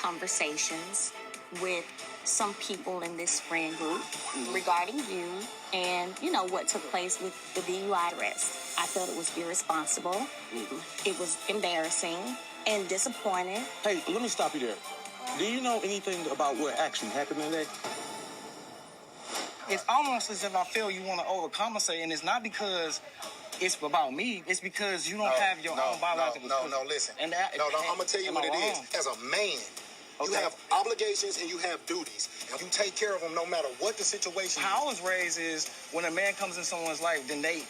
conversations with some people in this friend group regarding you and, what took place with the DUI arrest. I felt it was irresponsible. It was embarrassing and disappointing. Hey, let me stop you there. Do you know anything about what actually happened today? It's almost as if I feel you want to overcompensate, and it's not because it's about me. It's because you don't have your own biological children. No, listen. I'm going to tell you what it is. As a man, you have obligations and you have duties. And you take care of them no matter what the situation is. How I was raised is when a man comes in someone's life, then they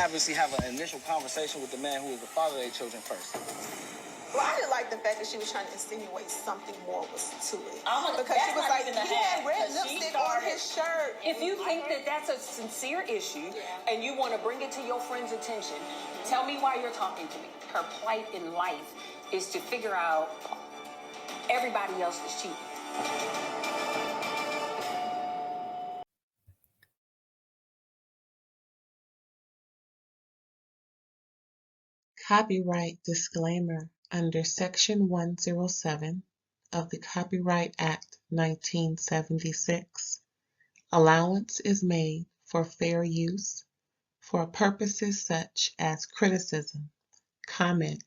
obviously have an initial conversation with the man who is the father of their children first. Well, I didn't like the fact that she was trying to insinuate something more was to it. Because she was like, he had red lipstick on his shirt. If you think that that's a sincere issue and you want to bring it to your friend's attention, tell me why you're talking to me. Her plight in life is to figure out everybody else is cheating. Copyright disclaimer under Section 107 of the Copyright Act 1976. Allowance is made for fair use for purposes such as criticism, comment,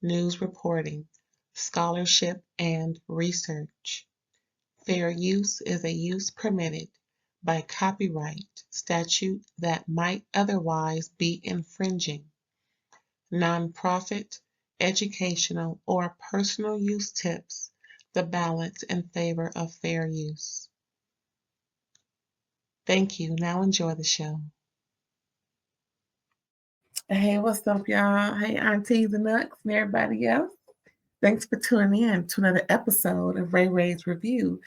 news reporting, scholarship, and research. Fair use is a use permitted by copyright statute that might otherwise be infringing. Nonprofit, educational, or personal use tips the balance in favor of fair use. Thank you. Now enjoy the show. Hey, what's up, y'all? Hey, aunties and nuts and everybody else. Thanks for tuning in to another episode of RAERAEs Review,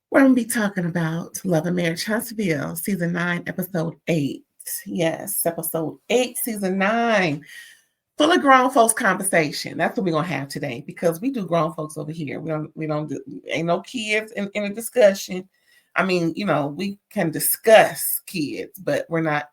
where I'm going to be talking about Love and Marriage Huntsville, Season 9, Episode 8. Yes, Episode 8, Season 9. Full of grown folks conversation. That's what we're gonna have today because we do grown folks over here. We don't do, ain't no kids in a discussion. I mean, we can discuss kids, but we're not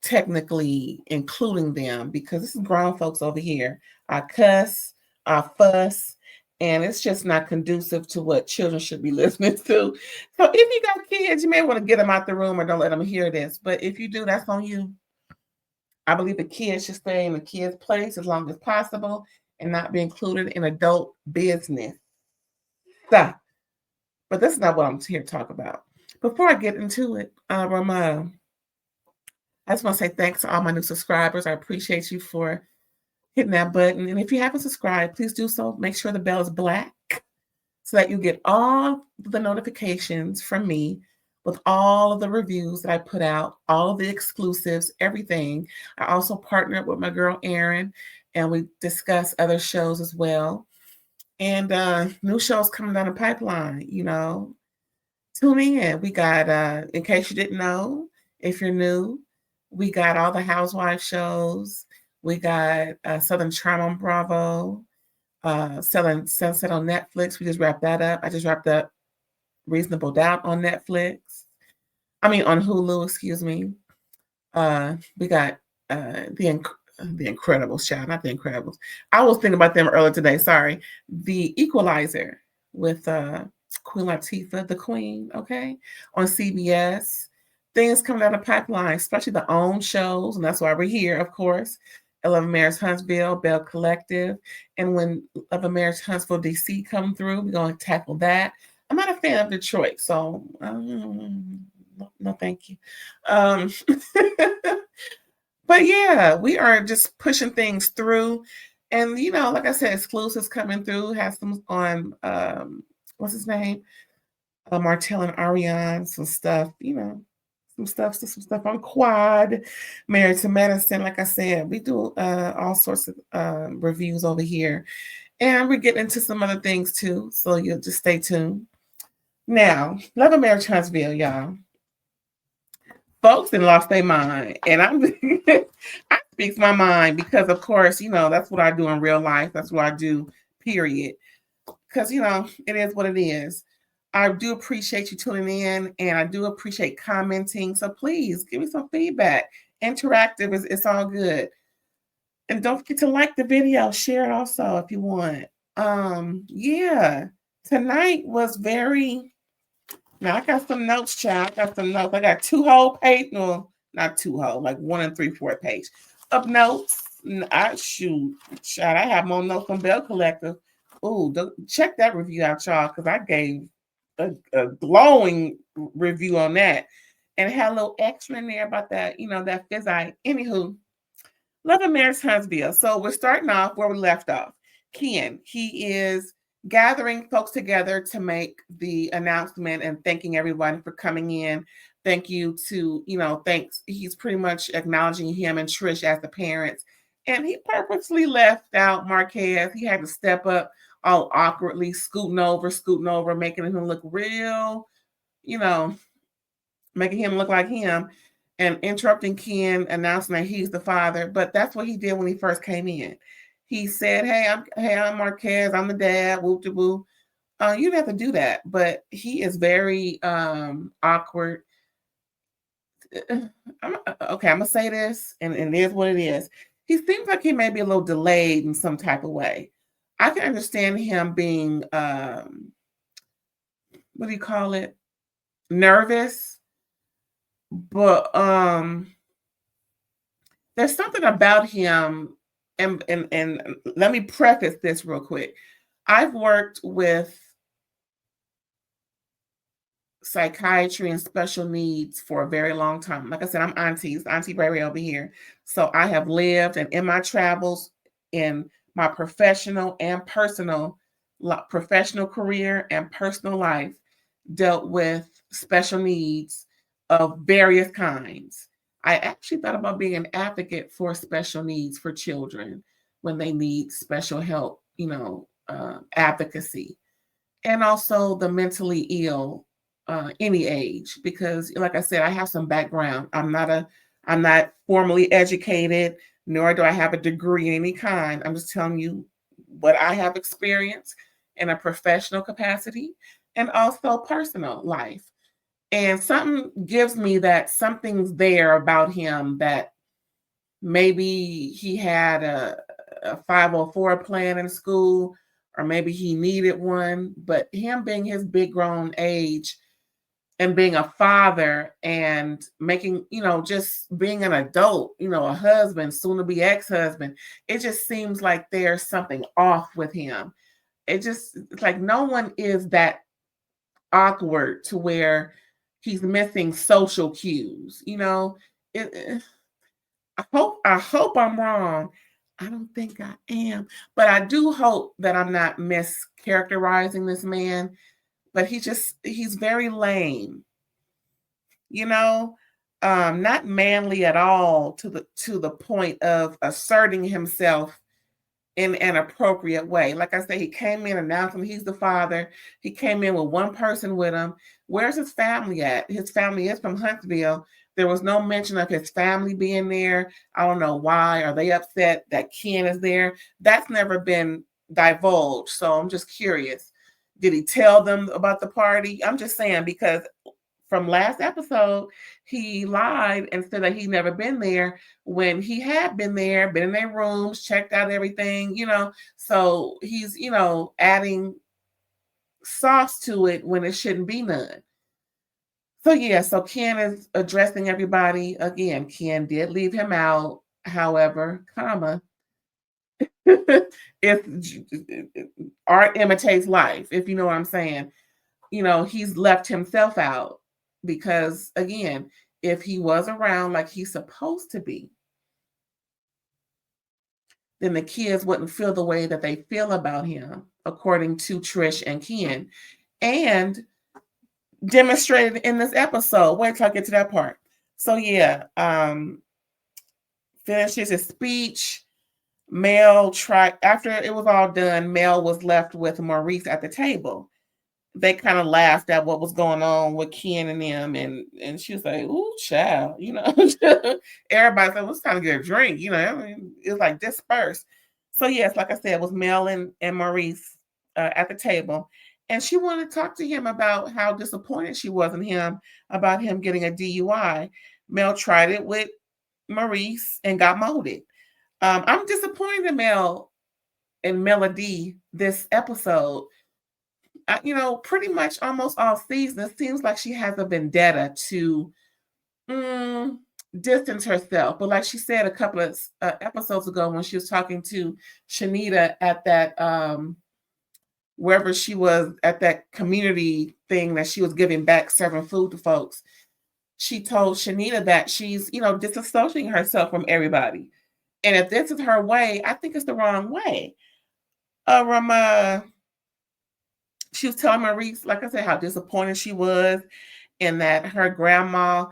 technically including them because this is grown folks over here. I cuss, I fuss, and it's just not conducive to what children should be listening to. So if you got kids, you may want to get them out the room or don't let them hear this. But if you do, that's on you. I believe the kids should stay in the kids' place as long as possible and not be included in adult business. But this is not what I'm here to talk about. Before I get into it, Ramona, I just want to say thanks to all my new subscribers. I appreciate you for hitting that button. And if you haven't subscribed, please do so. Make sure the bell is black so that you get all the notifications from me with all of the reviews that I put out, all of the exclusives, everything. I also partnered with my girl, Erin, and we discuss other shows as well. And new shows coming down the pipeline, Tune in. We got, in case you didn't know, if you're new, we got all the Housewives shows. We got Southern Charm on Bravo, Selling Sunset on Netflix. We just wrapped that up. I just wrapped up Reasonable Doubt on Netflix. On Hulu, excuse me. We got the Incredibles, child, not the Incredibles. I was thinking about them earlier today, sorry. The Equalizer with Queen Latifah, the Queen, okay, on CBS. Things coming down the pipeline, especially the OWN shows, and that's why we're here, of course. Love and Marriage Huntsville, Bell Collective. And when Love and Marriage Huntsville DC come through, we're going to tackle that. I'm not a fan of Detroit, so no, thank you. But yeah, we are just pushing things through. And, like I said, exclusives coming through. Has some on, what's his name? Martell and Ariane, some stuff, some stuff on Quad, Married to Medicine. Like I said, we do all sorts of reviews over here. And we're getting into some other things too. So you'll just stay tuned. Now, Love and Marriage Huntsville, y'all. Folks done lost their mind. And I speak my mind because, of course, that's what I do in real life. That's what I do, period. Because, it is what it is. I do appreciate you tuning in, and I do appreciate commenting. So please give me some feedback. Interactive it's all good. And don't forget to like the video. Share it also if you want. Yeah, tonight was very. Now I got some notes, child. I got some notes. I got 2 whole page, no, not 2 whole, like 1 3/4 page of notes. I shoot, child. I have more notes from Bell Collective. Ooh, check that review out, y'all, because I gave a glowing review on that, and it had a little extra in there about that, that physite. Anywho, Love and Marriage Huntsville. So we're starting off where we left off. Ken, he is gathering folks together to make the announcement and thanking everyone for coming in. Thank you to, thanks. He's pretty much acknowledging him and Trish as the parents. And he purposely left out Marques. He had to step up all awkwardly, scooting over, making him look real, making him look like him, and interrupting Ken, announcing that he's the father. But that's what he did when he first came in. He said, I'm Marques, I'm the dad, whoop de woo. You didn't have to do that, but he is very awkward. I'm gonna say this, and it is what it is. He seems like he may be a little delayed in some type of way. I can understand him being what do you call it? Nervous. But there's something about him, and let me preface this real quick. I've worked with psychiatry and special needs for a very long time. Like I said, I'm Auntie RAERAE over here. So I have lived, and in my travels, in my professional and professional career and personal life, dealt with special needs of various kinds. I actually thought about being an advocate for special needs for children when they need special help, advocacy, and also the mentally ill, any age, because like I said, I have some background. I'm not formally educated, nor do I have a degree in any kind. I'm just telling you what I have experienced in a professional capacity and also personal life. And something gives me that something's there about him, that maybe he had a 504 plan in school, or maybe he needed one. But him being his big grown age and being a father and making, just being an adult, a husband, soon to be ex-husband, it just seems like there's something off with him. It's like no one is that awkward to where he's missing social cues. I hope I'm wrong. I don't think I am, but I do hope that I'm not mischaracterizing this man. But he's very lame, not manly at all, to the point of asserting himself in an appropriate way. Like I say, he came in announcing he's the father. He came in with one person with him. Where's his family at? His family is from Huntsville. There was no mention of his family being there. I don't know why. Are they upset that Ken is there? That's never been divulged. So I'm just curious. Did he tell them about the party? I'm just saying, because from last episode, he lied and said that he'd never been there when he had been there, been in their rooms, checked out everything, So he's, adding sauce to it when it shouldn't be none. So yeah, so Ken is addressing everybody. Again, Ken did leave him out. However, if art imitates life, if you know what I'm saying, he's left himself out. Because again, if he was around like he's supposed to be, then the kids wouldn't feel the way that they feel about him, according to Trish and Ken, and demonstrated in this episode. Wait till I get to that part. So yeah, finishes his speech. Mel after it was all done, Mel was left with Maurice at the table. They kind of laughed at what was going on with Ken and them, and she was like, "Ooh, child," Everybody said, "Let's kind of get a drink," it was like dispersed. So yes, like I said, it was Mel and Maurice at the table, and she wanted to talk to him about how disappointed she was in him about him getting a DUI. Mel tried it with Maurice and got molded. I'm disappointed in Mel and Melody this episode. Pretty much almost all season, it seems like she has a vendetta to distance herself. But like she said a couple of episodes ago when she was talking to Shanita at that wherever she was at that community thing that she was giving back, serving food to folks, she told Shanita that she's, disassociating herself from everybody. And if this is her way, I think it's the wrong way. She was telling Maurice, like I said, how disappointed she was and that her grandma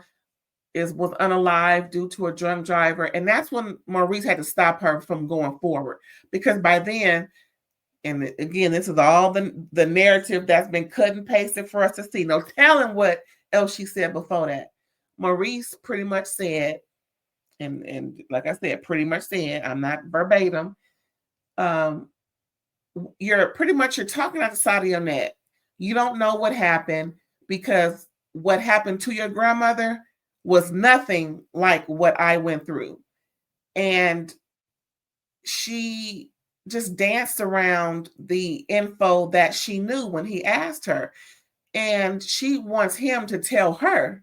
was unalive due to a drunk driver. And that's when Maurice had to stop her from going forward. Because by then, and again, this is all the narrative that's been cut and pasted for us to see. No telling what else she said before that. Maurice pretty much said, and like I said, pretty much said, I'm not verbatim, you're talking out the side of your neck. You don't know what happened because what happened to your grandmother was nothing like what I went through. And she just danced around the info that she knew when he asked her. And she wants him to tell her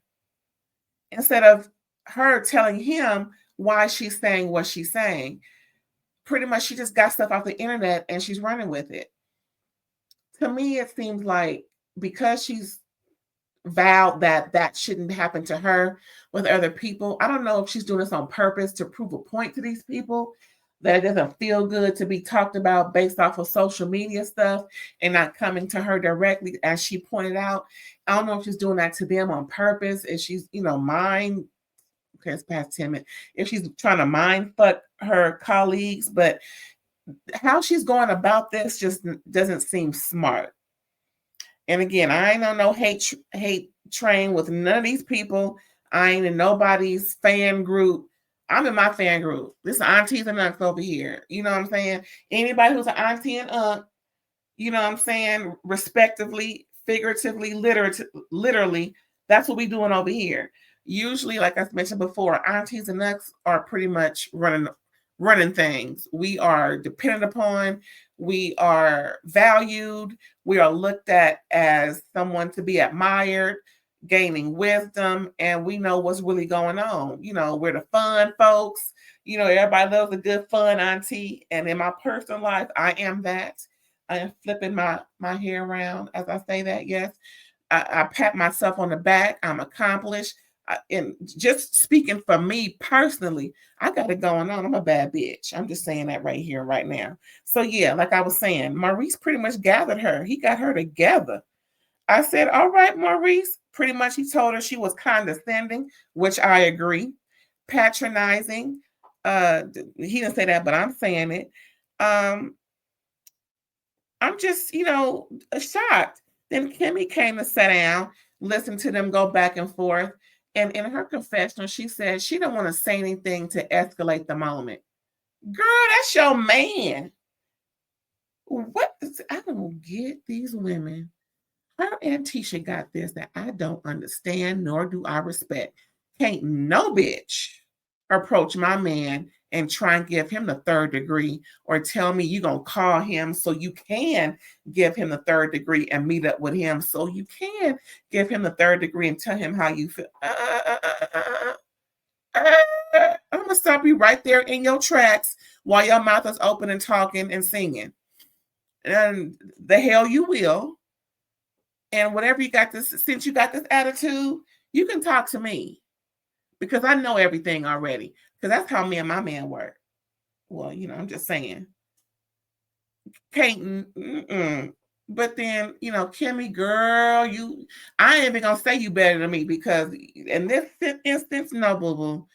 instead of her telling him why she's saying what she's saying. Pretty much she just got stuff off the internet and she's running with it. To me, it seems like because she's vowed that shouldn't happen to her with other people, I don't know if she's doing this on purpose to prove a point to these people, that it doesn't feel good to be talked about based off of social media stuff and not coming to her directly, as she pointed out. I don't know if she's doing that to them on purpose, if she's, it's past 10 minutes, if she's trying to mind fuck her colleagues, but how she's going about this just doesn't seem smart. And again, I ain't on no hate train with none of these people. I ain't in nobody's fan group. I'm in my fan group. This is aunties and uncles over here. You know what I'm saying? Anybody who's an auntie and uncle, you know what I'm saying, respectively, figuratively, literally, that's what we doing over here. Usually, like I mentioned before, aunties and uncles are pretty much running things. We are dependent upon, we are valued, we are looked at as someone to be admired, gaining wisdom, and we know what's really going on. We're the fun folks. Everybody loves a good fun auntie. And in my personal life, I am that. I am flipping my hair around as I say that. Yes, I pat myself on the back. I'm accomplished. And just speaking for me personally, I got it going on. I'm a bad bitch. I'm just saying that right here, right now. So yeah, like I was saying, Maurice pretty much gathered her. He got her together. I said, all right, Maurice. Pretty much he told her she was condescending, which I agree. Patronizing. He didn't say that, but I'm saying it. I'm just, shocked. Then Kimmi came to sit down, listen to them go back and forth. And in her confessional, she said she don't want to say anything to escalate the moment. Girl, that's your man. I don't get these women. Her and Tisha got this that I don't understand, nor do I respect. Can't no bitch approach my man and try and give him the third degree or tell me you're going to call him so you can give him the third degree and meet up with him so you can give him the third degree and tell him how you feel. I'm going to stop you right there in your tracks while your mouth is open and talking and singing. And the hell you will. And whatever you got this, since you got this attitude, you can talk to me because I know everything already. Because that's how me and my man work. Well, I'm just saying. Can't, but then, Kimmi, girl, I ain't even going to say you better than me because in this instance, no, boo-boo.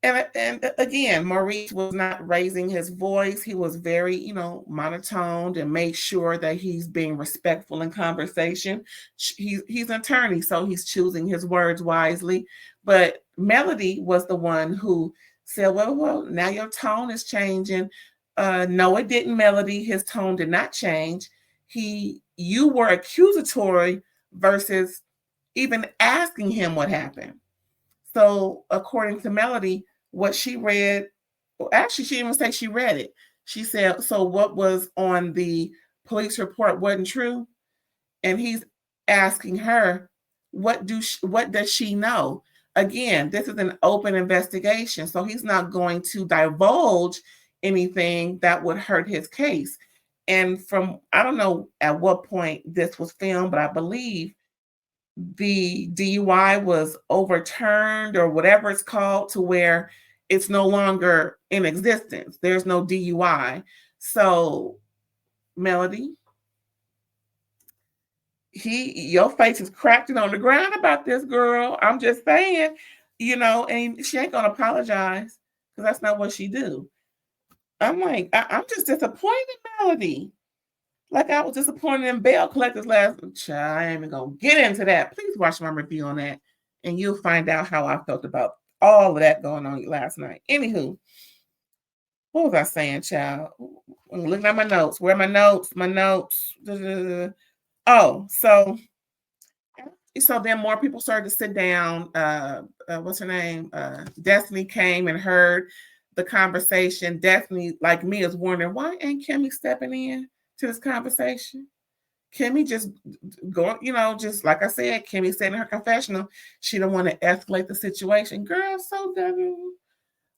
And again, Maurice was not raising his voice. He was very, monotoned and made sure that he's being respectful in conversation. He's an attorney, so he's choosing his words wisely. But Melody was the one who said, well, now your tone is changing. No, it didn't, Melody. His tone did not change. You were accusatory versus even asking him what happened. So according to Melody, what she read Well, actually, she didn't even say she read it. She said, so what was on the police report wasn't true? And he's asking her, what does she know? Again, this is an open investigation, so he's not going to divulge anything that would hurt his case. And from, I don't know at what point this was filmed, but I believe the DUI was overturned or whatever it's called, to where it's no longer in existence. There's no DUI. So, Melody, your face is cracking on the ground about this, girl. I'm just saying, and she ain't gonna apologize, because that's not what she do. I'm like, I'm just disappointed in Melody. Like I was disappointed in bail collectors last. I ain't even gonna get into that. Please watch my review on that, and you'll find out how I felt about all of that going on last night. Anywho, what was I saying, child? I'm looking at my notes. Where are my notes? My notes. Oh, so then more people started to sit down. What's her name? Destiny came and heard the conversation. Destiny, like me, is wondering, why ain't Kimmi stepping in to this conversation? Kimmi just going, just like I said, Kimmi said in her confessional, she don't want to escalate the situation. Girl, so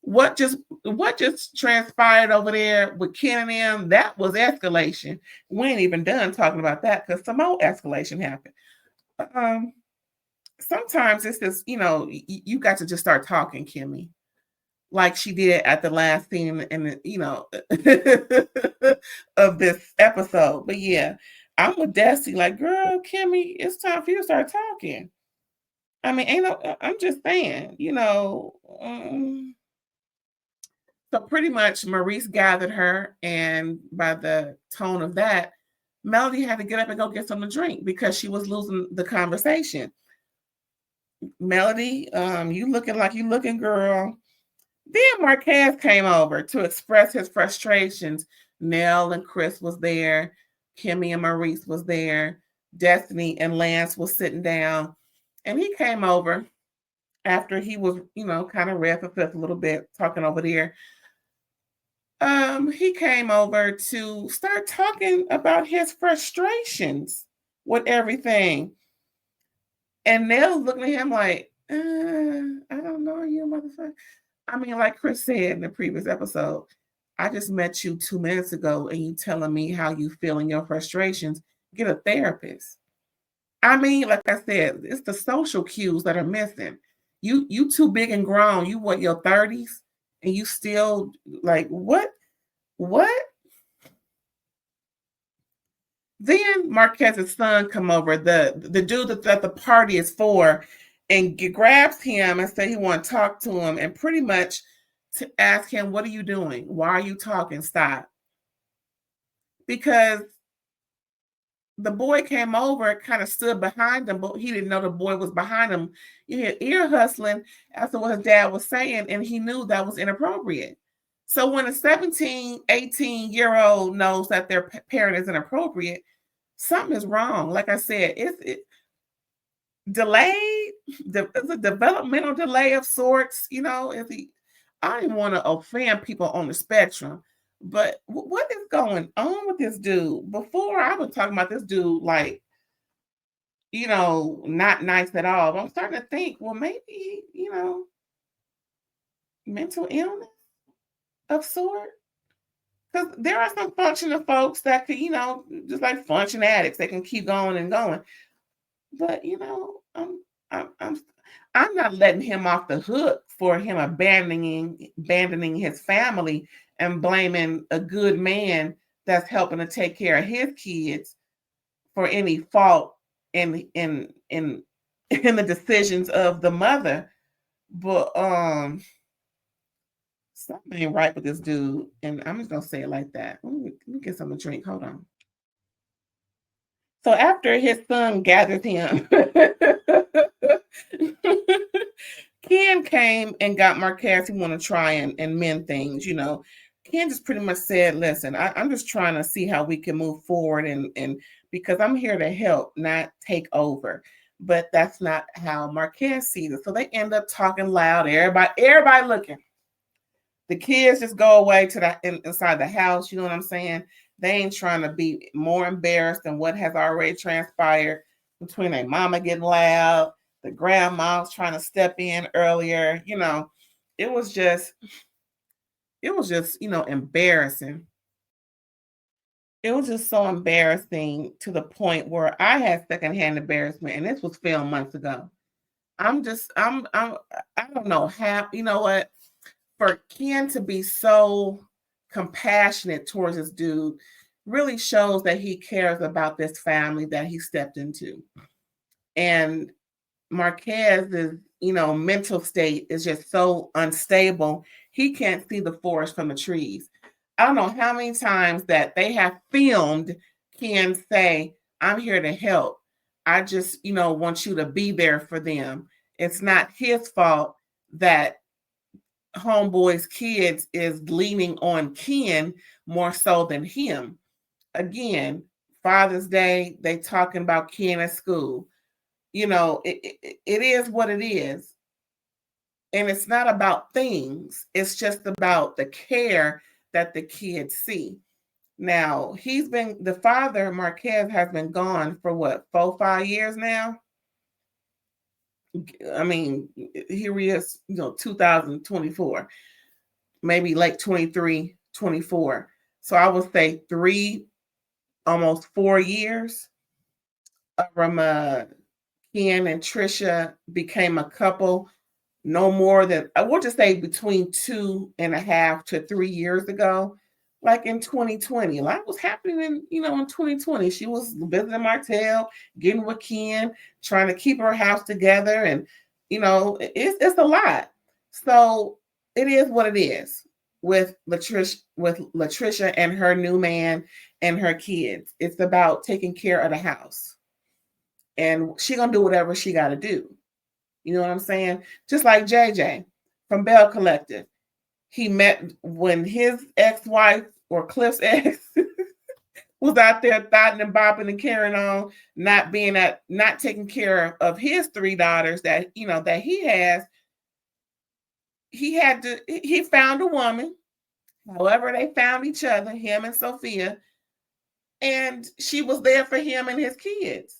what just transpired over there with Ken and them, that was escalation. We ain't even done talking about that, because some more escalation happened. Sometimes it's just, you got to just start talking, Kimmi, like she did at the last scene of this episode. But yeah, I'm with Destiny, like, girl, Kimmi, it's time for you to start talking. I mean, I'm just saying, so pretty much Maurice gathered her, and by the tone of that, Melody had to get up and go get something to drink because she was losing the conversation. Melody, you looking like you looking, girl. Then Marques came over to express his frustrations. Nell and Chris was there. Kimmi and Maurice was there. Destiny and Lance was sitting down. And he came over after he was, kind of red for fifth a little bit, talking over there. He came over to start talking about his frustrations with everything. And Nell's looking at him like, I don't know you, motherfucker. I mean, like Chris said in the previous episode, I just met you 2 minutes ago and you telling me how you feel in your frustrations. Get a therapist. I mean, like I said, it's the social cues that are missing. You too big and grown. You what, your 30s? And you still like, what? Then Marquez's son come over, the dude that the party is for, and grabs him and say he want to talk to him, and pretty much to ask him, what are you doing? Why are you talking? Stop. Because the boy came over, kind of stood behind him, but he didn't know the boy was behind him. You hear ear hustling after what his dad was saying, and he knew that was inappropriate. So when a 17, 18-year-old knows that their parent is inappropriate, something is wrong. Like I said, it's delayed. It's a developmental delay of sorts. I don't even want to offend people on the spectrum, but what is going on with this dude? Before, I was talking about this dude like, not nice at all. But I'm starting to think, well, maybe, mental illness of sort. Because there are some functional folks that could, just like function addicts, they can keep going and going. But I'm not letting him off the hook for him abandoning his family and blaming a good man that's helping to take care of his kids for any fault in the decisions of the mother. But something ain't right with this dude, and I'm just gonna say it like that. Let me get something to drink. Hold on. So after his son gathered him, Ken came and got Marques. He want to try and mend things. Ken just pretty much said, "Listen, I'm just trying to see how we can move forward, and because I'm here to help, not take over." But that's not how Marques sees it. So they end up talking loud. Everybody looking. The kids just go away to inside the house. You know what I'm saying? They ain't trying to be more embarrassed than what has already transpired between their mama getting loud, the grandma's trying to step in earlier. You know, it was just, embarrassing. It was just so embarrassing to the point where I had secondhand embarrassment, and this was filmed months ago. I don't know how, you know what, for Ken to be so compassionate towards this dude really shows that he cares about this family that he stepped into. And Marques's, mental state is just so unstable. He can't see the forest from the trees. I don't know how many times that they have filmed Ken say, I'm here to help. I just, want you to be there for them. It's not his fault that homeboy's kids is leaning on Ken more so than him. Again, Father's Day, they talking about Ken at school. It is what it is. And it's not about things. It's just about the care that the kids see. Now, the father, Marques, has been gone for what, 4-5 years now? I mean, here he is, 2024, maybe late 23, 24. So I would say 3, almost 4 years from Ken and Tricia became a couple, no more than, I would just say between 2.5 to 3 years ago, like in 2020. A lot was happening in 2020. She was visiting Martell, getting with Ken, trying to keep her house together. And, it's a lot. So it is what it is with Latricia and her new man and her kids. It's about taking care of the house. And she gonna do whatever she got to do. You know what I'm saying? Just like JJ from Bell Collective. He met when his ex-wife or Cliff's ex was out there thotting and bopping and carrying on, not taking care of his 3 daughters that he has. He found a woman, however they found each other, him and Sophia, and she was there for him and his kids.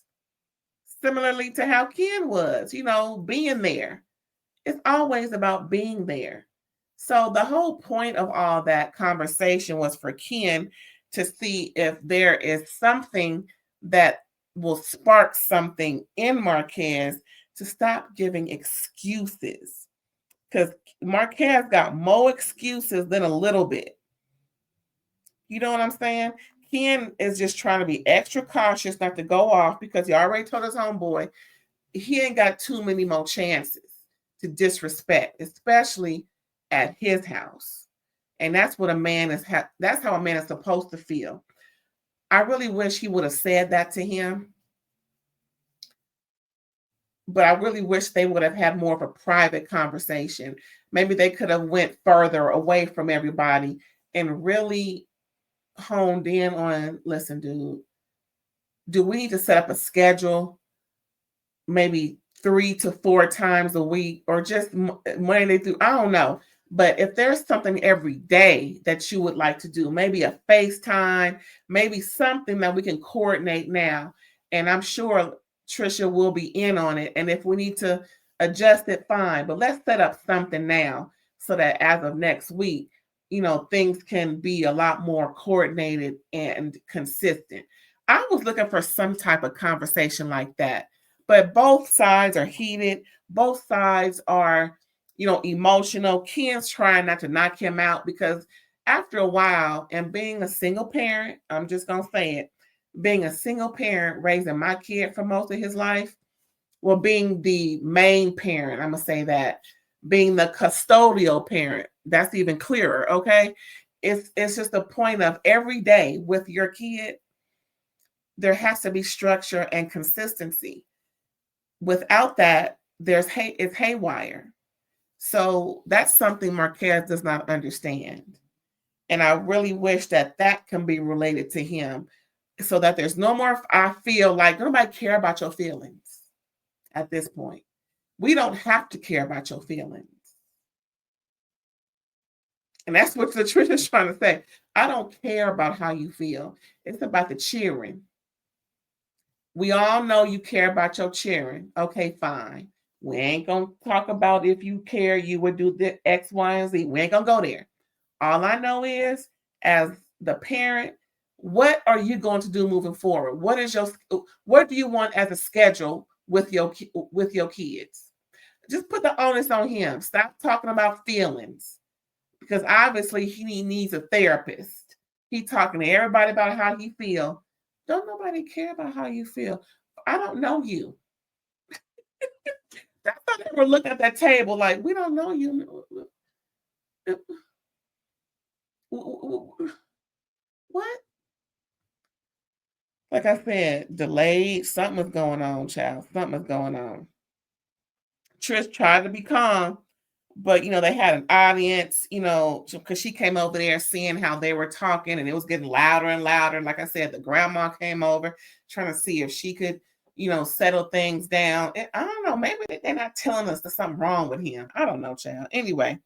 Similarly to how Ken was, being there. It's always about being there. So the whole point of all that conversation was for Ken to see if there is something that will spark something in Marques to stop giving excuses. Because Marques got more excuses than a little bit. You know what I'm saying? Ken is just trying to be extra cautious not to go off because he already told his homeboy he ain't got too many more chances to disrespect, especially at his house. And that's what that's how a man is supposed to feel. I really wish he would have said that to him. But I really wish they would have had more of a private conversation. Maybe they could have went further away from everybody and really honed in on, listen, dude, do we need to set up a schedule maybe 3 to 4 times a week or just Monday through, I don't know. But if there's something every day that you would like to do, maybe a FaceTime, maybe something that we can coordinate now. And I'm sure Tricia will be in on it. And if we need to adjust it, fine. But let's set up something now so that as of next week, things can be a lot more coordinated and consistent. I was looking for some type of conversation like that. But both sides are heated. Both sides are, emotional. Ken's trying not to knock him out because after a while, and being a single parent, I'm just going to say it, being a single parent, raising my kid for most of his life, well, being the main parent, I'm going to say that, being the custodial parent, that's even clearer, okay? It's just a point of every day with your kid, there has to be structure and consistency. Without that, it's haywire. So that's something Marques does not understand. And I really wish that can be related to him so that there's no more, I feel like nobody care about your feelings at this point. We don't have to care about your feelings. And that's what Latricia's trying to say. I don't care about how you feel. It's about the cheering. We all know you care about your cheering. Okay, fine. We ain't going to talk about if you care, you would do the X, Y, and Z. We ain't going to go there. All I know is, as the parent, what are you going to do moving forward? What do you want as a schedule with your kids? Just put the onus on him. Stop talking about feelings, because obviously he needs a therapist. He talking to everybody about how he feel. Don't nobody care about how you feel. I don't know you. That's why they were looking at that table like, we don't know you. What? Like I said, delayed. Something is going on, child. Something is going on. Trish tried to be calm, but they had an audience, because she came over there seeing how they were talking, and it was getting louder and louder. And like I said, the grandma came over trying to see if she could, settle things down. And I don't know, maybe they're not telling us there's something wrong with him. I don't know, child. Anyway,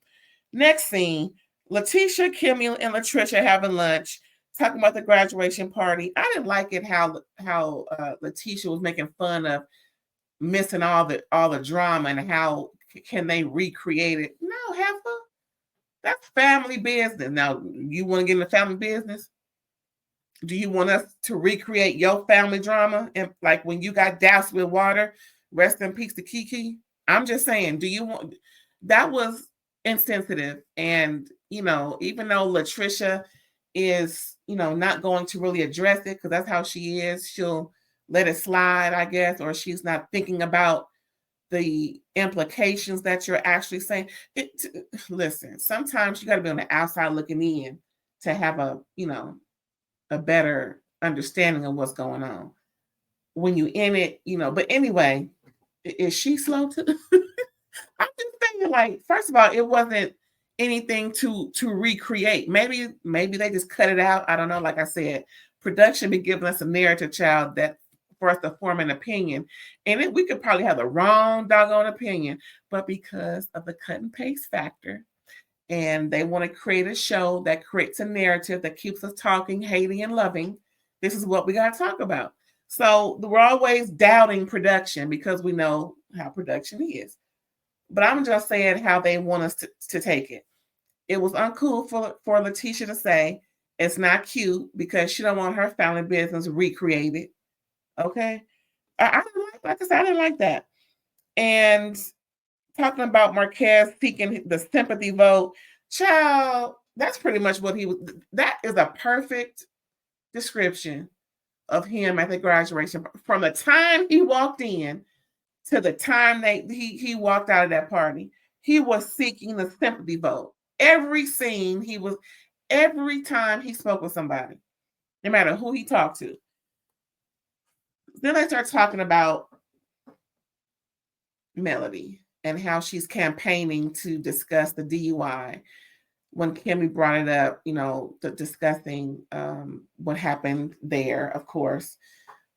next scene, Latisha, Kimmi, and Latricia having lunch, talking about the graduation party. I didn't like it how Latisha was making fun of missing all the drama and how can they recreate it. No, heifer, that's family business. Now, you want to get in the family business? Do you want us to recreate your family drama? And like when you got doused with water, rest in peace to Kiki. I'm just saying, do you want, that was insensitive. And, even though Latricia is, not going to really address it because that's how she is, she'll let it slide, I guess, or she's not thinking about the implications that you're actually saying. Listen, sometimes you got to be on the outside looking in to have a better understanding of what's going on. When you in it, but anyway, is she slow to I'm just thinking, like, first of all, it wasn't anything to recreate. Maybe they just cut it out. I don't know. Like I said, production be giving us a narrative, child, that for us to form an opinion. And we could probably have the wrong doggone opinion, but because of the cut and paste factor, and they want to create a show that creates a narrative that keeps us talking, hating, and loving, this is what we got to talk about. So we're always doubting production because we know how production is. But I'm just saying how they want us to take it. It was uncool for Latisha to say it's not cute because she don't want her family business recreated. Okay? I didn't like I said, I didn't like that. And talking about Marques seeking the sympathy vote, child, that's pretty much what he was. That is a perfect description of him at the graduation. From the time he walked in to the time he walked out of that party, he was seeking the sympathy vote. Every scene, every time he spoke with somebody, no matter who he talked to. Then they start talking about Melody and how she's campaigning to discuss the DUI. When Kimmi brought it up, discussing what happened there, of course,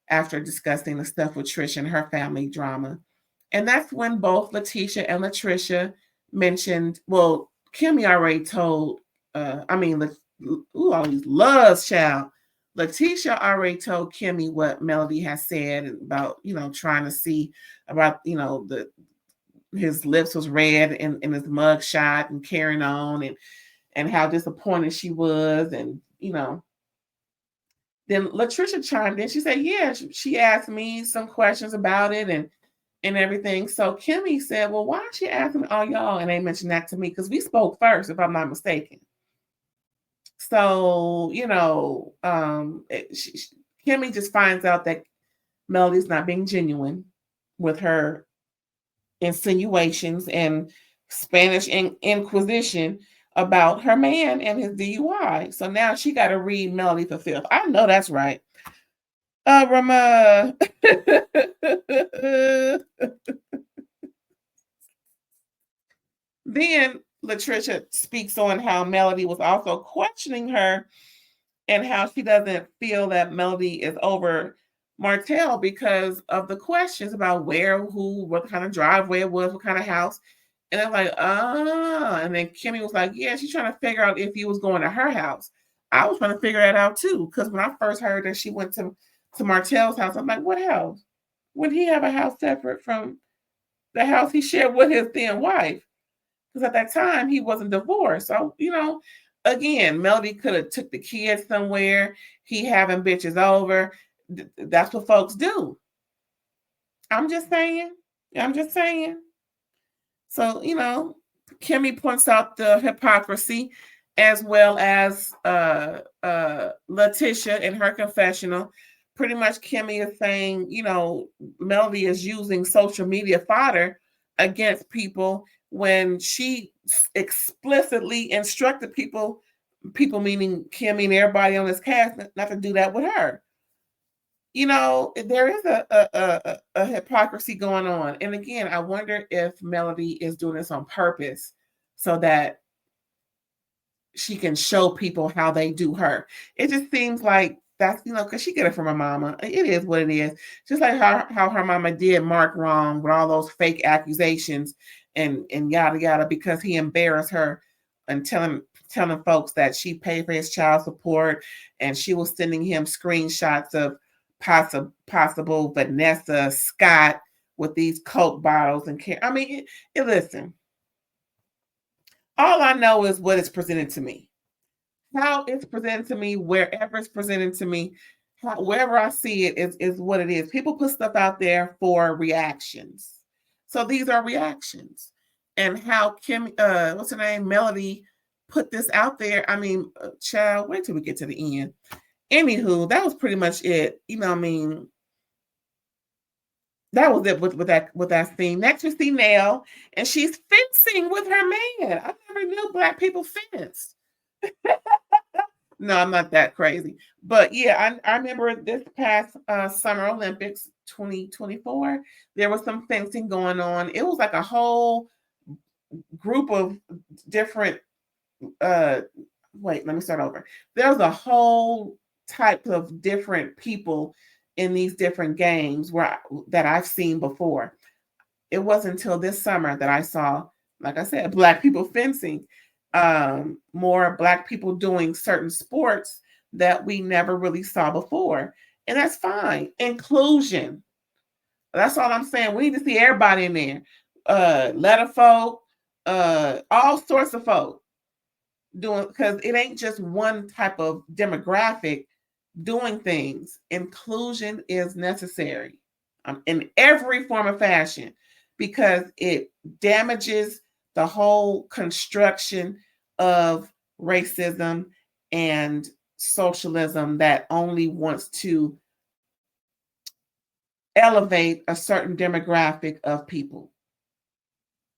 after discussing the stuff with Trish and her family drama. And that's when both Latisha and Latricia mentioned, well, Kimmi already told, all these loves, child. Latisha already told Kimmi what Melody has said about, trying to see about, his lips was red in his mug shot and carrying on and how disappointed she was. And, then Latricia chimed in. She said, yeah, she asked me some questions about it and everything. So Kimmi said, well, why is she asking all y'all? And they mentioned that to me because we spoke first, if I'm not mistaken. So, Kimmi just finds out that Melody's not being genuine with her insinuations and Spanish Inquisition about her man and his DUI. So now she got to read Melody for filth. I know that's right. Rama. Then Latricia speaks on how Melody was also questioning her and how she doesn't feel that Melody is over Martell because of the questions about where, who, what kind of driveway it was, what kind of house. And I'm like, oh. And then Kimmi was like, yeah, she's trying to figure out if you was going to her house. I was trying to figure that out too. Because when I first heard that she went to Martell's house, I'm like, what house? Would he have a house separate from the house he shared with his then wife? Because at that time he wasn't divorced. So, again, Melody could have took the kids somewhere. He having bitches over. That's what folks do. I'm just saying. So, Kimmi points out the hypocrisy, as well as Latisha in her confessional. Pretty much Kimmi is saying, Melody is using social media fodder against people when she explicitly instructed people meaning Kimmi and everybody on this cast, not to do that with her. There is a hypocrisy going on. And again, I wonder if Melody is doing this on purpose so that she can show people how they do her. It just seems like that's, because she get it from her mama. It is what it is. Just like how her mama did Mark wrong with all those fake accusations and yada yada, because he embarrassed her and telling folks that she paid for his child support, and she was sending him screenshots of possible Vanessa Scott with these Coke bottles and care. I mean, listen. All I know is what is presented to me. How it's presented to me, wherever it's presented to me, wherever I see it is what it is. People put stuff out there for reactions. So these are reactions. And how what's her name, Melody, put this out there. I mean, child, wait till we get to the end. Anywho, that was pretty much it. That was it with that scene. Next we see Nell, and she's fencing with her man. I never knew Black people fenced. No, I'm not that crazy. But yeah, I remember this past Summer Olympics 2024, there was some fencing going on. It was like a whole group of different wait, let me start over. There was a whole type of different people in these different games that I've seen before. It wasn't until this summer that I saw, like I said, Black people fencing, more Black people doing certain sports that we never really saw before. And that's fine. Inclusion. That's all I'm saying. We need to see everybody in there. Letter folk, all sorts of folk doing, because it ain't just one type of demographic doing things. Inclusion is necessary in every form of fashion, because it damages the whole construction of racism and socialism that only wants to elevate a certain demographic of people.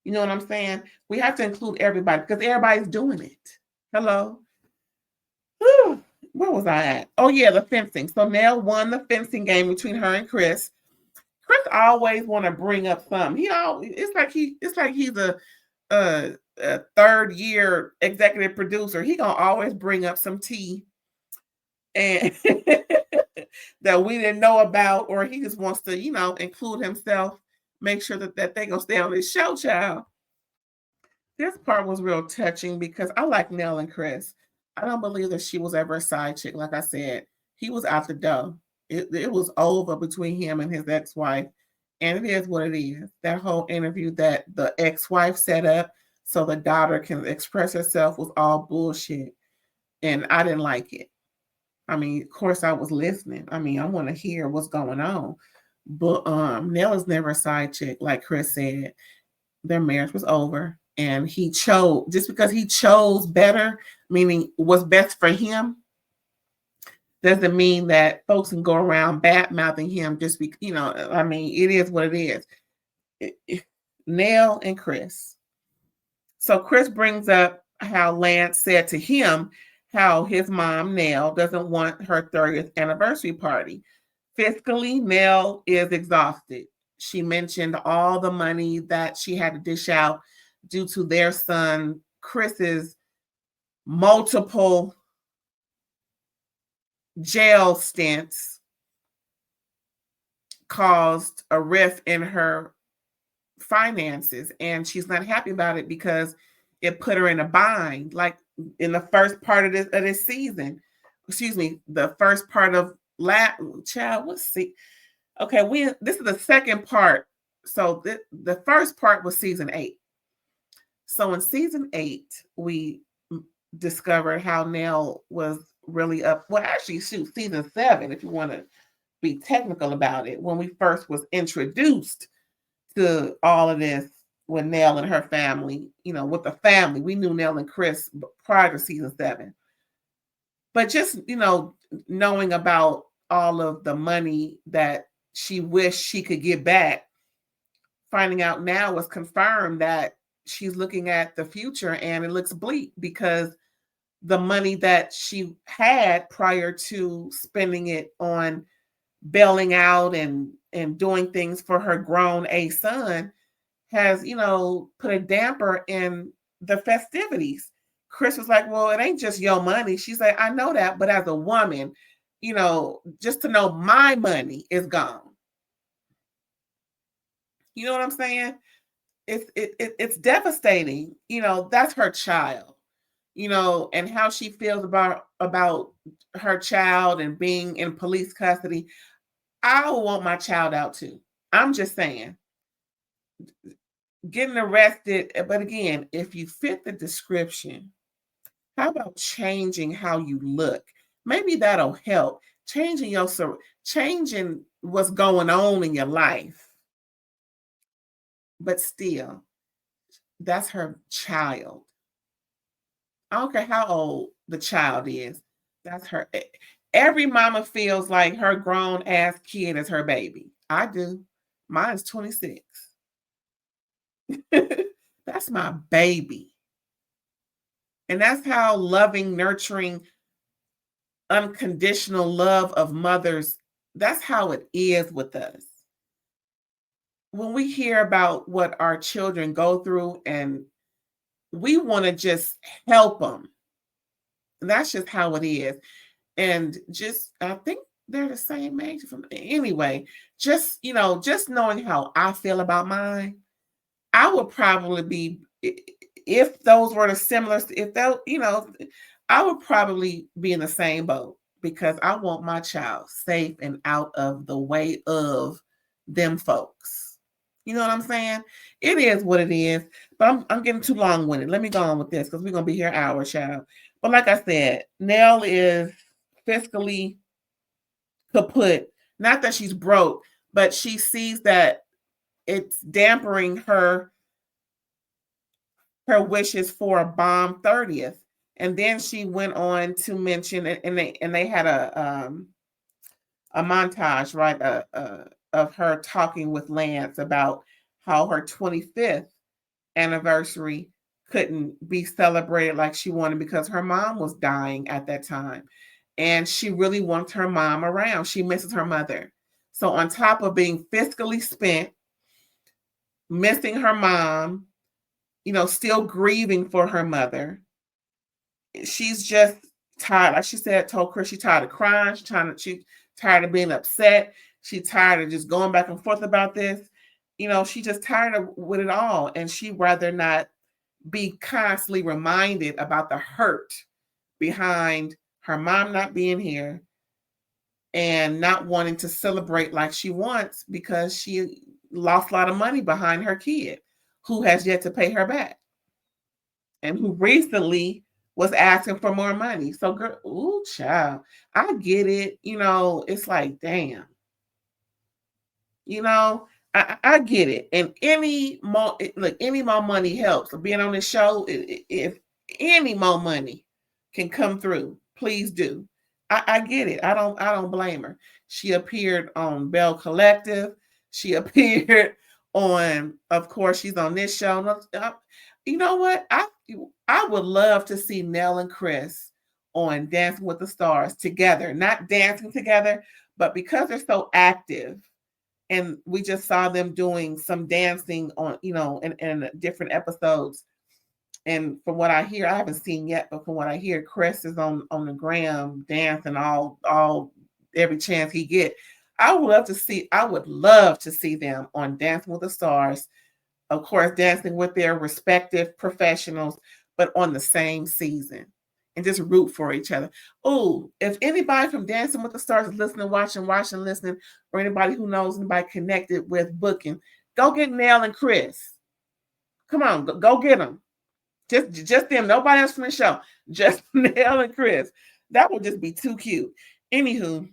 You know what I'm saying? We have to include everybody because everybody's doing it. Hello? Whew. Where was I at? Oh yeah, the fencing. So Nell won the fencing game between her and Chris. Chris always want to bring up something. It's like he's a third year executive producer. He gonna always bring up some tea and that we didn't know about, or he just wants to, include himself, make sure that they gonna stay on this show, child. This part was real touching because I like Nell and Chris. I don't believe that she was ever a side chick. Like I said, he was out the door. It was over between him and his ex-wife. And it is what it is. That whole interview that the ex-wife set up so the daughter can express herself was all bullshit. And I didn't like it. I mean, of course I was listening. I mean, I want to hear what's going on. But Nell is never a side chick, like Chris said. Their marriage was over. And he chose, just because he chose better, meaning what's best for him, doesn't mean that folks can go around bad mouthing him just because, I mean, it is what it is. Nell and Chris. So Chris brings up how Lance said to him how his mom, Nell, doesn't want her 30th anniversary party. Fiscally, Nell is exhausted. She mentioned all the money that she had to dish out due to their son, Chris's multiple jail stints caused a rift in her finances, and she's not happy about it because it put her in a bind. Like in the first part of this season, excuse me, the first part of child. Let's see. Okay, this is the second part. So the first part was season 8. So in season 8, we discovered how Nell was really up. Well, actually, shoot, season 7, if you want to be technical about it, when we first was introduced to all of this with Nell and her family, with the family. We knew Nell and Chris prior to season 7. But just, knowing about all of the money that she wished she could get back, finding out now was confirmed that she's looking at the future and it looks bleak because the money that she had prior to spending it on bailing out and doing things for her grown son has, put a damper in the festivities. Chris was like, well, it ain't just your money. She's like, I know that, but as a woman, just to know my money is gone. You know what I'm saying? It's devastating. That's her child, and how she feels about her child and being in police custody. I want my child out too. I'm just saying. Getting arrested, but again, if you fit the description, how about changing how you look? Maybe that'll help. Changing what's going on in your life. But still, that's her child. I don't care how old the child is. That's her. Every mama feels like her grown ass kid is her baby. I do. Mine's 26. That's my baby. And that's how loving, nurturing, unconditional love of mothers, that's how it is with us. When we hear about what our children go through and we want to just help them, that's just how it is. And I think they're the same age. Anyway, just knowing how I feel about mine, I would probably be, if those were the similar, I would probably be in the same boat because I want my child safe and out of the way of them folks. You know what I'm saying? It is what it is, but I'm getting too long-winded. Let me go on with this because we're going to be here an hour, child. But like I said, Nell is fiscally kaput. Not that she's broke, but she sees that it's dampering her wishes for a bomb 30th. And then she went on to mention, and they had a montage, right, of her talking with Lance about how her 25th anniversary couldn't be celebrated like she wanted because her mom was dying at that time. And she really wants her mom around. She misses her mother. So on top of being fiscally spent, missing her mom, still grieving for her mother, she's just tired. Like she said, told Chris, she's tired of crying. She's tired of being upset. She's tired of just going back and forth about this. She's just tired with it all. And she'd rather not be constantly reminded about the hurt behind her mom not being here and not wanting to celebrate like she wants because she lost a lot of money behind her kid who has yet to pay her back and who recently was asking for more money. So, girl, ooh, child, I get it. It's like, damn. I get it. And any more money helps. Being on this show, if any more money can come through, please do. I get it. I don't blame her. She appeared on Bell Collective. She appeared on, of course, she's on this show. You know what? I would love to see Nell and Chris on Dancing with the Stars together. Not dancing together, but because they're so active. And we just saw them doing some dancing on, in different episodes. And from what I hear, I haven't seen yet, but from what I hear, Chris is on the gram dancing all every chance he get. I would love to see them on Dancing with the Stars of course, dancing with their respective professionals, but on the same season, and just root for each other. Oh, if anybody from Dancing with the Stars is listening, watching, listening, or anybody who knows anybody connected with booking, go get Nell and Chris. Come on, go get them. Just them, nobody else from the show. Just Nell and Chris. That would just be too cute. Anywho,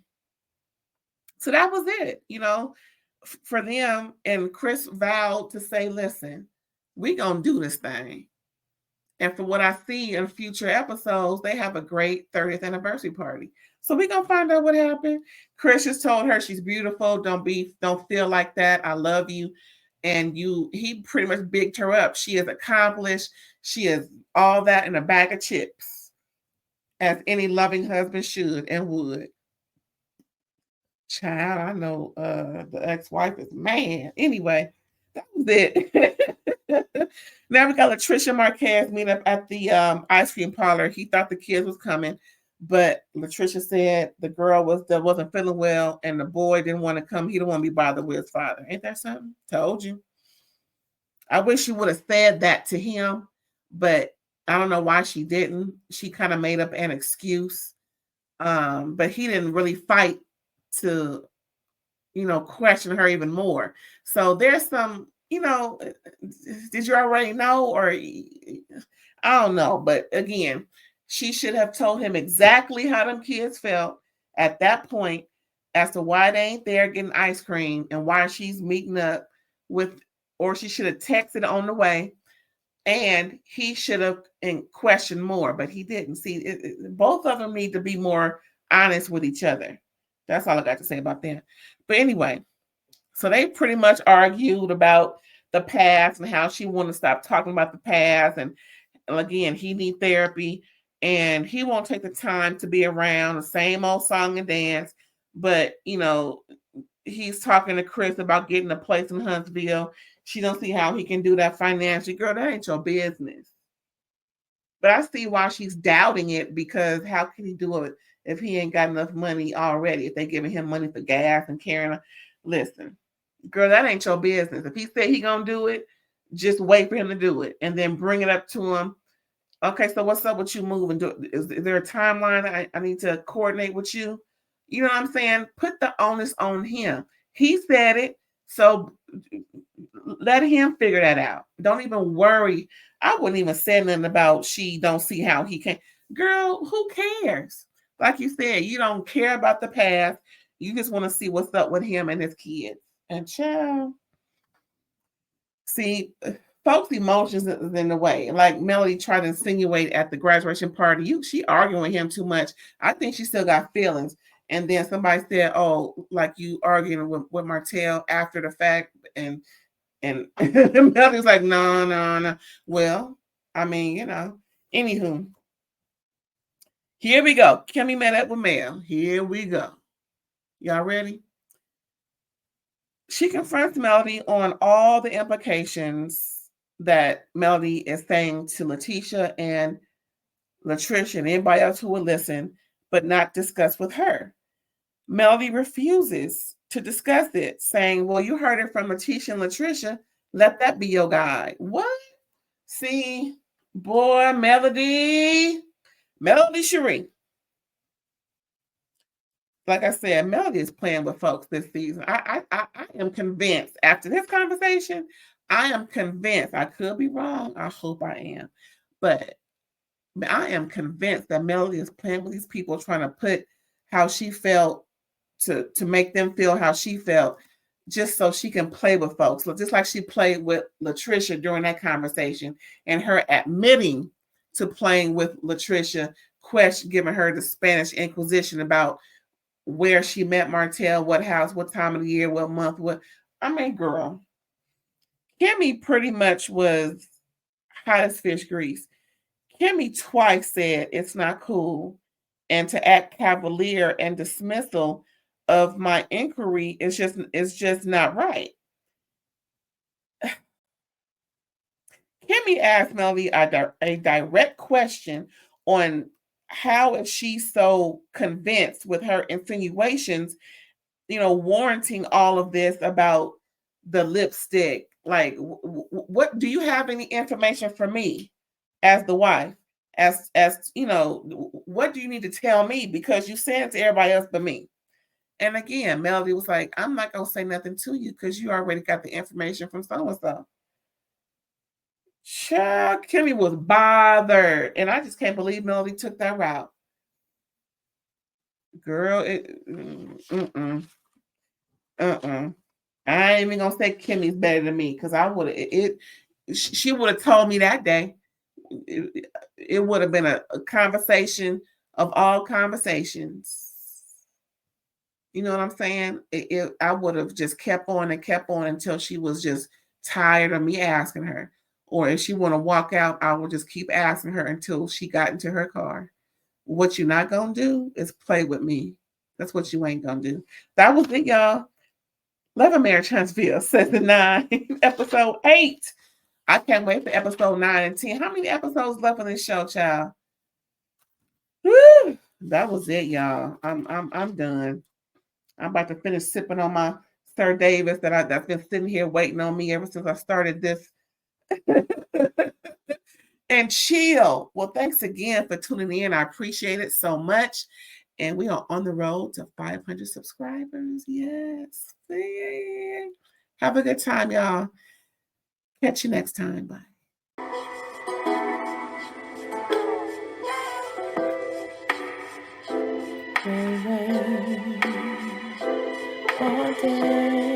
so that was it, for them. And Chris vowed to say, listen, we gonna do this thing. And for what I see in future episodes, they have a great 30th anniversary party. So we're gonna find out what happened. Chris just told her she's beautiful. Don't feel like that. I love you. And he pretty much bigged her up. She is accomplished. She is all that in a bag of chips, as any loving husband should and would. Child, I know the ex-wife is mad. Anyway, that was it. Now we got Latisha and Marques meet up at the ice cream parlor. He thought the kids was coming, but Latisha said the girl wasn't feeling well, and the boy didn't want to come. He didn't want to be bothered with his father. Ain't that something? Told you. I wish you would have said that to him, but I don't know why she didn't. She kind of made up an excuse, but he didn't really fight to, question her even more. So there's some, did you already know? Or I don't know. But again, she should have told him exactly how them kids felt at that point as to why they ain't there getting ice cream and why she's meeting up with, or she should have texted on the way, and he should have questioned more, but he didn't. See, both of them need to be more honest with each other. That's all I got to say about that. But anyway, so they pretty much argued about the past and how she wanted to stop talking about the past. And again, he needs therapy and he won't take the time to be around the same old song and dance. But, he's talking to Chris about getting a place in Huntsville. She don't see how he can do that financially. Girl, that ain't your business. But I see why she's doubting it, because how can he do it if he ain't got enough money already? If they giving him money for gas and carrying her. Listen, girl, that ain't your business. If he said he gonna do it, just wait for him to do it and then bring it up to him. Okay, so what's up with you moving? Is there a timeline I need to coordinate with you? You know what I'm saying? Put the onus on him. He said it, so let him figure that out. Don't even worry. I wouldn't even say nothing about she don't see how he can. Girl, who cares? Like you said, you don't care about the past. You just want to see what's up with him and his kids. And child, see, folks' emotions is in the way. Like Melody tried to insinuate at the graduation party, she arguing with him too much. I think she still got feelings. And then somebody said, "Oh, like you arguing with Martell after the fact," and Melody's like, "No." Well, I mean, Anywho, here we go. Kimmi met up with Mel. Here we go. Y'all ready? She confronts Melody on all the implications that Melody is saying to Latisha and Latricia and anybody else who will listen, but not discuss with her. Melody refuses to discuss it, saying, well, you heard it from Latisha and Latricia. Let that be your guide. What? See, boy, Melody Cherie. Like I said, Melody is playing with folks this season. I am convinced after this conversation, I am convinced. I could be wrong. I hope I am. But I am convinced that Melody is playing with these people, trying to put how she felt to make them feel how she felt, just so she can play with folks. So just like she played with Latricia during that conversation, and her admitting to playing with Latricia, giving her the Spanish Inquisition about where she met Martell, what house, what time of the year, what month, girl. Kimmi pretty much was hot as fish grease. Kimmi twice said it's not cool, and to act cavalier and dismissal of my inquiry is just not right. Kimmi asked Melody a direct question on how is she so convinced with her insinuations, warranting all of this about the lipstick Like, what do you have any information for me as the wife? As you know, what do you need to tell me? Because you said it to everybody else but me. And again, Melody was like, I'm not gonna say nothing to you because you already got the information from so-and-so. Child, Kimmi was bothered. And I just can't believe Melody took that route. Girl, I ain't even gonna say Kimmy's better than me because I would have she would have told me that day. It would have been a conversation of all conversations. You know what I'm saying? I would have just kept on and kept on until she was just tired of me asking her. Or if she want to walk out, I will just keep asking her until she got into her car. What you're not gonna do is play with me. That's what you ain't gonna do. That was it, y'all. Love and Marriage Huntsville, Season 9, Episode 8. I can't wait for Episode 9 and 10. How many episodes left on this show, child? Woo! That was it, y'all. I'm done. I'm about to finish sipping on my Sir Davis that's been sitting here waiting on me ever since I started this. And chill. Well, thanks again for tuning in. I appreciate it so much. And we are on the road to 500 subscribers. Yes. Have a good time, y'all. Catch you next time. Bye. All day.